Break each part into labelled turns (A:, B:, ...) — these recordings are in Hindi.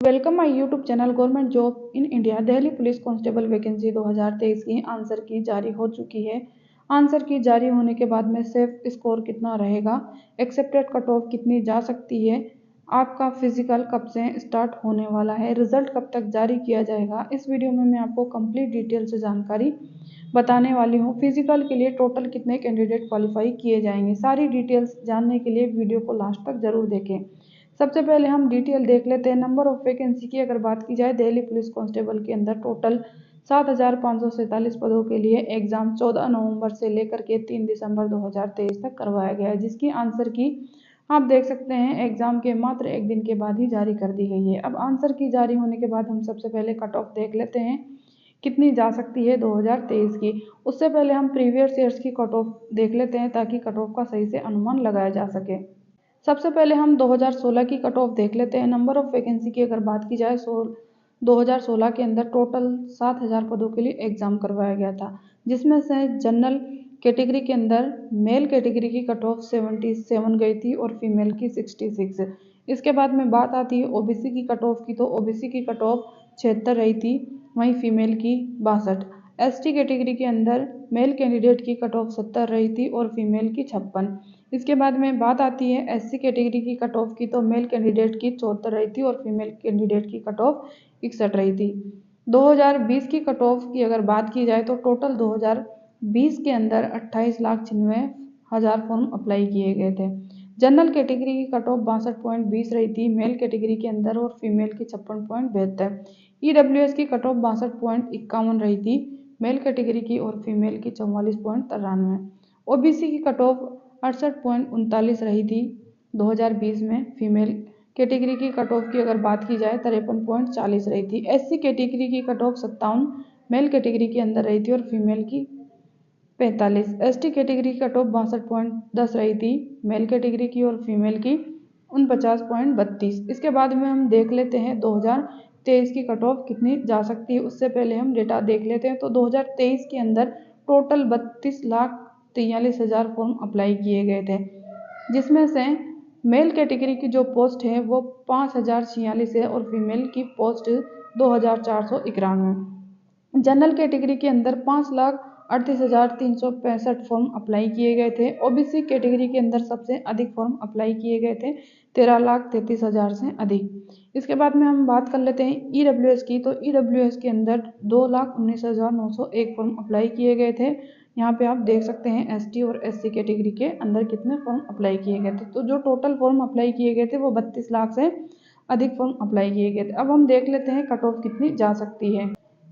A: Welcome my YouTube channel. Government job in India Delhi police constable vacancy 2023 की आंसर की जारी हो चुकी है। आंसर की जारी होने के बाद में सेफ स्कोर कितना रहेगा, एक्सेप्टेड कट ऑफ कितनी जा सकती है, आपका फिजिकल कब से स्टार्ट होने वाला है, रिजल्ट कब तक जारी किया जाएगा, इस वीडियो में मैं आपको कंप्लीट डिटेल से जानकारी बताने वाली हूँ। फिजिकल के लिए टोटल कितने कैंडिडेट क्वालिफाई किए जाएंगे, सारी डिटेल्स जानने के लिए वीडियो को लास्ट तक जरूर देखें। सबसे पहले हम डिटेल देख लेते हैं। नंबर ऑफ वैकेंसी की अगर बात की जाए, दिल्ली पुलिस कांस्टेबल के अंदर टोटल 7,547 पदों के लिए एग्जाम 14 नवंबर से लेकर के 3 दिसंबर 2023 तक करवाया गया है, जिसकी आंसर की आप देख सकते हैं एग्जाम के मात्र एक दिन के बाद ही जारी कर दी गई है। अब आंसर की जारी होने के बाद हम सबसे पहले कट ऑफ देख लेते हैं कितनी जा सकती है 2023 की। उससे पहले हम प्रीवियस ईयर्स की कट ऑफ देख लेते हैं ताकि कट ऑफ का सही से अनुमान लगाया जा सके। सबसे पहले हम 2016 की कट ऑफ देख लेते हैं। नंबर ऑफ वैकेंसी की अगर बात की जाए 2016 के अंदर टोटल 7,000 पदों के लिए एग्जाम करवाया गया था, जिसमें से जनरल कैटेगरी के अंदर मेल कैटेगरी की कट ऑफ 77 गई थी और फीमेल की 66। इसके बाद में बात आती है ओबीसी की कट ऑफ की, तो ओबीसी की कट ऑफ 76 रही थी, वहीं फीमेल की 62। एसटी कैटेगरी के अंदर मेल कैंडिडेट की कट ऑफ 70 रही थी और फीमेल की 56। इसके बाद में बात आती है एससी कैटेगरी की कट ऑफ की, तो मेल कैंडिडेट की 74 रही थी और फीमेल कैंडिडेट की कट ऑफ 61 रही थी। 2020 की कट ऑफ की अगर बात की जाए तो टोटल 2020 के अंदर 28,96,000 फॉर्म अप्लाई किए गए थे। जनरल कैटेगरी की कट ऑफ 62.20 रही थी मेल कैटेगरी के अंदर और फीमेल की 56.72। ईडब्ल्यूएस की कट ऑफ 62.51 रही थी मेल कैटेगरी की और फीमेल की 44.93। ओबीसी की कट ऑफ 68.39 रही थी 2020 में। फीमेल कैटेगरी की कट ऑफ की अगर बात की जाए 53.40 रही थी। एससी कैटेगरी की कट ऑफ 57 मेल कैटेगरी के अंदर रही थी और फीमेल की 45। एसटी कैटेगरी की कट ऑफ 62.10 रही थी मेल कैटेगरी की और फीमेल की 49.32। इसके बाद में हम देख लेते हैं 2023 की कट ऑफ कितनी जा सकती है। उससे पहले हम डेटा देख लेते हैं, तो 2023 के अंदर टोटल 32,43,000 फॉर्म अप्लाई किए गए थे, जिसमें से मेल कैटेगरी की जो पोस्ट है वो 5,046 है और फीमेल की पोस्ट 2,491। जनरल कैटेगरी के अंदर 5,38,365 फॉर्म अप्लाई किए गए थे। ओबीसी कैटेगरी के अंदर सबसे अधिक फॉर्म अप्लाई किए गए थे, 13,33,000 से अधिक। इसके बाद में हम बात कर लेते हैं ईडब्ल्यूएस की, तो ईडब्ल्यूएस के अंदर 2,19,901 फॉर्म अप्लाई किए गए थे। यहाँ पे आप देख सकते हैं एसटी और एससी कैटेगरी के अंदर कितने फॉर्म अप्लाई किए गए थे। तो जो टोटल फॉर्म अप्लाई किए गए थे वो 32 लाख से अधिक फॉर्म अप्लाई किए गए थे। अब हम देख लेते हैं कट ऑफ कितनी जा सकती है।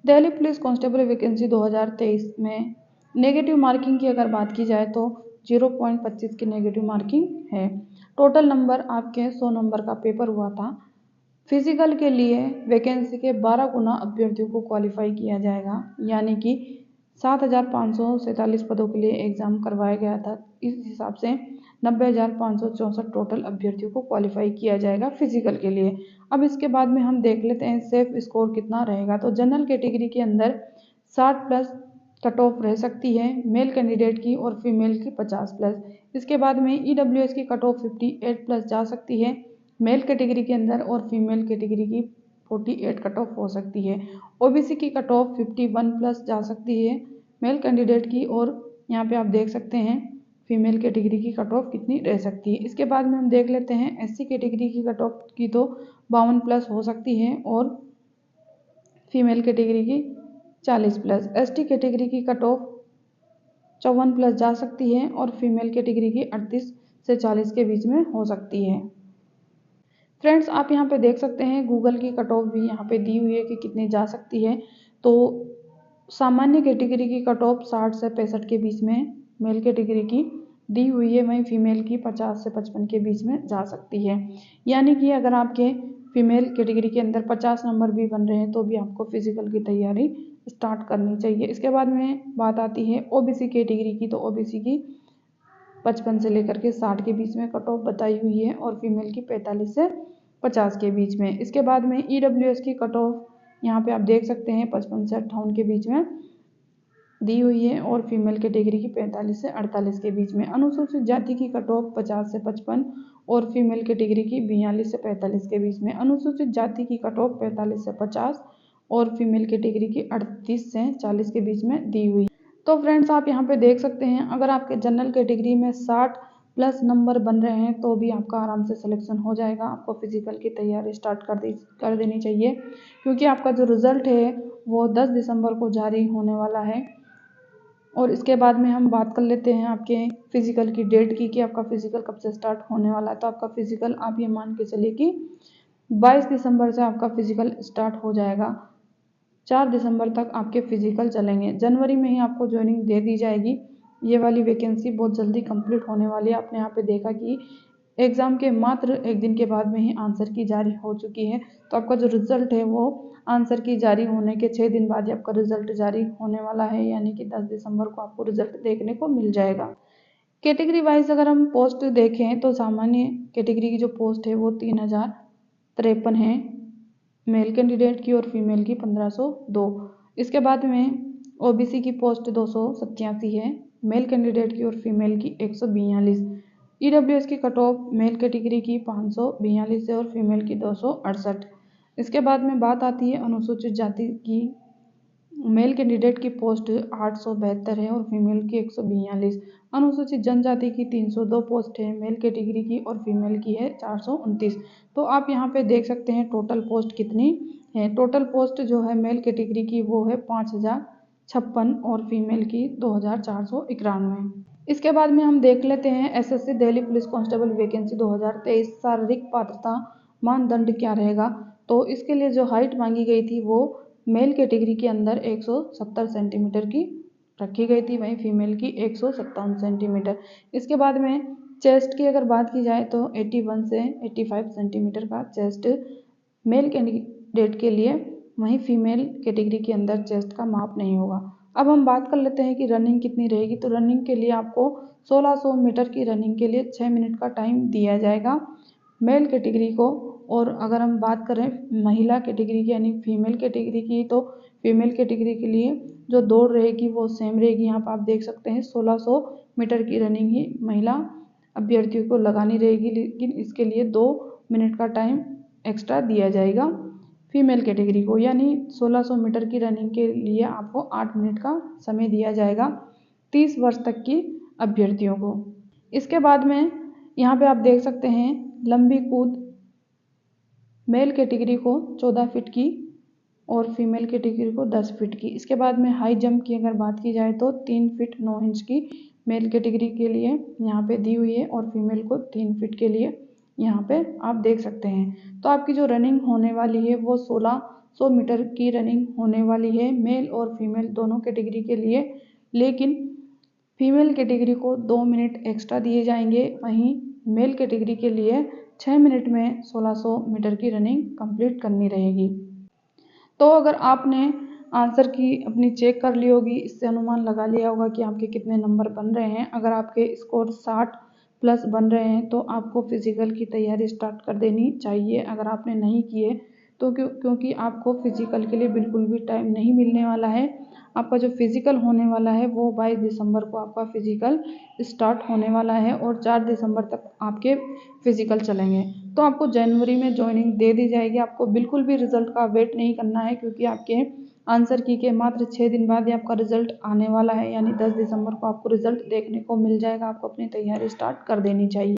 A: दिल्ली पुलिस कांस्टेबल वैकेंसी 2023 में नेगेटिव मार्किंग की अगर बात की जाए तो 0.25 की नेगेटिव मार्किंग है। टोटल नंबर आपके 100 नंबर का पेपर हुआ था। फिजिकल के लिए वैकेंसी के 12 गुना अभ्यर्थियों को क्वालिफाई किया जाएगा, यानी कि 7,547 पदों के लिए एग्जाम करवाया गया था। इस हिसाब से 90,564 टोटल अभ्यर्थियों को क्वालिफाई किया जाएगा फिजिकल के लिए। अब इसके बाद में हम देख लेते हैं सेफ स्कोर कितना रहेगा। तो जनरल कैटेगरी के अंदर 60+ कट ऑफ रह सकती है मेल कैंडिडेट की और फीमेल की 50+। इसके बाद में ईडब्ल्यूएस की कट ऑफ 58+ जा सकती है मेल कैटेगरी के अंदर और फीमेल कैटेगरी की 48 कट ऑफ हो सकती है। ओबीसी की कट ऑफ 51+ जा सकती है मेल कैंडिडेट की और यहाँ पे आप देख सकते हैं फीमेल कैटेगरी की कट ऑफ कितनी रह सकती है। इसके बाद में हम देख लेते हैं एससी कैटेगरी की कट ऑफ की, तो 52+ हो सकती है और फीमेल कैटेगरी की 40+। एसटी कैटेगरी की कट ऑफ 54+ जा सकती है और फीमेल कैटेगरी की 38 से 40 के बीच में हो सकती है। फ्रेंड्स, आप यहाँ पे देख सकते हैं गूगल की कट ऑफ भी यहाँ पे दी हुई है कि कितनी जा सकती है। तो सामान्य कैटेगरी की कट ऑफ 60 से 65 के बीच में मेल कैटेगरी की दी हुई है, वहीं फीमेल की 50 से 55 के बीच में जा सकती है। यानी कि अगर आपके फीमेल कैटेगरी के अंदर 50 नंबर भी बन रहे हैं तो भी आपको फिजिकल की तैयारी स्टार्ट करनी चाहिए। इसके बाद में बात आती है ओबीसी कैटेगरी की, तो ओबीसी की 55 से लेकर के 60 के बीच में कट ऑफ बताई हुई है और फीमेल की 45 से 50 के बीच में। इसके बाद में ईडब्ल्यूएस की कट ऑफ यहाँ पे आप देख सकते हैं 55 से 58 के बीच में दी हुई है और फीमेल कैटेगरी की 45 से 48 के बीच में। अनुसूचित जाति की कट ऑफ 50 से 55 और फीमेल कैटेगरी की 42 से 45 के बीच में। अनुसूचित जाति की कट ऑफ 45 से 50 और फीमेल कैटेगरी की 38 से 40 के बीच में दी हुई। तो फ्रेंड्स आप यहाँ पे देख सकते हैं, अगर आपके जनरल कैटेगरी में 60 प्लस नंबर बन रहे हैं तो भी आपका आराम से सिलेक्शन हो जाएगा। आपको फिजिकल की तैयारी स्टार्ट कर देनी चाहिए, क्योंकि आपका जो रिजल्ट है वो 10 दिसंबर को जारी होने वाला है। और इसके बाद में हम बात कर लेते हैं आपके फिजिकल की डेट की, कि आपका फिजिकल कब से स्टार्ट होने वाला है। तो आपका फिजिकल आप ये मान के चलिए कि 22 दिसंबर से आपका फिजिकल स्टार्ट हो जाएगा। 4 दिसंबर तक आपके फिजिकल चलेंगे। जनवरी में ही आपको ज्वाइनिंग दे दी जाएगी। ये वाली वैकेंसी बहुत जल्दी कंप्लीट होने वाली है। आपने यहाँ पे देखा कि एग्ज़ाम के मात्र एक दिन के बाद में ही आंसर की जारी हो चुकी है। तो आपका जो रिजल्ट है वो आंसर की जारी होने के 6 दिन बाद ही आपका रिजल्ट जारी होने वाला है, यानी कि 10 दिसंबर को आपको रिजल्ट देखने को मिल जाएगा। कैटेगरी वाइज अगर हम पोस्ट देखें तो सामान्य कैटेगरी की जो पोस्ट है वो 3053 है मेल कैंडिडेट की, और फीमेल की 1502। इसके बाद में ओबीसी की पोस्ट 287 है मेल कैंडिडेट की, और फीमेल की 142। ईडब्ल्यूएस की कट ऑफ मेल कैटेगरी की 542 है और फीमेल की 268। इसके बाद में बात आती है अनुसूचित जाति की। मेल कैंडिडेट की पोस्ट 872 है और फीमेल की 142। अनुसूचित जनजाति की 302 पोस्ट है मेल कैटेगरी की, और फीमेल की है 429। तो आप यहाँ पे देख सकते हैं टोटल पोस्ट कितनी है। टोटल पोस्ट जो है मेल कैटेगरी की वो है 5056 और फीमेल की 2491। इसके बाद में हम देख लेते हैं SSC Delhi police constable vacancy 2023 शारीरिक पात्रता मानदंड क्या रहेगा। तो इसके लिए जो हाइट मांगी गई थी वो मेल कैटेगरी के अंदर 170 सेंटीमीटर की रखी गई थी, वहीं फीमेल की 157 सेंटीमीटर। इसके बाद में चेस्ट की अगर बात की जाए तो 81 से 85 सेंटीमीटर का चेस्ट मेल कैंडिडेट के लिए, वहीं फीमेल कैटेगरी के अंदर चेस्ट का माप नहीं होगा। अब हम बात कर लेते हैं कि रनिंग कितनी रहेगी। तो रनिंग के लिए आपको 1600 मीटर की रनिंग के लिए 6 मिनट का टाइम दिया जाएगा मेल कैटेगरी को। और अगर हम बात करें महिला कैटेगरी की यानी फीमेल कैटेगरी की, तो फीमेल कैटेगरी के लिए जो दौड़ रहेगी वो सेम रहेगी। यहाँ पर आप देख सकते हैं 1600 मीटर की रनिंग ही महिला अभ्यर्थियों को लगानी रहेगी, लेकिन इसके लिए 2 मिनट का टाइम एक्स्ट्रा दिया जाएगा फीमेल कैटेगरी को, यानी 1600 मीटर की रनिंग के लिए आपको 8 मिनट का समय दिया जाएगा 30 वर्ष तक की अभ्यर्थियों को। इसके बाद में यहाँ पे आप देख सकते हैं लंबी कूद मेल कैटेगरी को 14 फीट की और फीमेल कैटेगरी को 10 फीट की। इसके बाद में हाई जंप की अगर बात की जाए तो 3 फीट 9 इंच की मेल कैटेगरी के लिए यहाँ पे दी हुई है, और फीमेल को 3 फीट के लिए यहाँ पे आप देख सकते हैं। तो आपकी जो रनिंग होने वाली है वो 1600 मीटर की रनिंग होने वाली है मेल और फीमेल दोनों कैटेगरी के लिए, लेकिन फीमेल कैटेगरी को 2 मिनट एक्स्ट्रा दिए जाएंगे, वहीं मेल कैटेगरी के लिए 6 मिनट में 1600 मीटर की रनिंग कंप्लीट करनी रहेगी। तो अगर आपने आंसर की अपनी चेक कर ली होगी, इससे अनुमान लगा लिया होगा कि आपके कितने नंबर बन रहे हैं। अगर आपके स्कोर 60 प्लस बन रहे हैं तो आपको फिजिकल की तैयारी स्टार्ट कर देनी चाहिए। अगर आपने नहीं किए तो क्योंकि आपको फिजिकल के लिए बिल्कुल भी टाइम नहीं मिलने वाला है। आपका जो फिजिकल होने वाला है वो 22 दिसंबर को आपका फिजिकल स्टार्ट होने वाला है और 4 दिसंबर तक आपके फिजिकल चलेंगे। तो आपको जनवरी में ज्वाइनिंग दे दी जाएगी। आपको बिल्कुल भी रिजल्ट का वेट नहीं करना है, क्योंकि आपके आंसर की के मात्र 6 दिन बाद ही आपका रिजल्ट आने वाला है, यानी 10 दिसंबर को आपको रिजल्ट देखने को मिल जाएगा। आपको अपनी तैयारी स्टार्ट कर देनी चाहिए।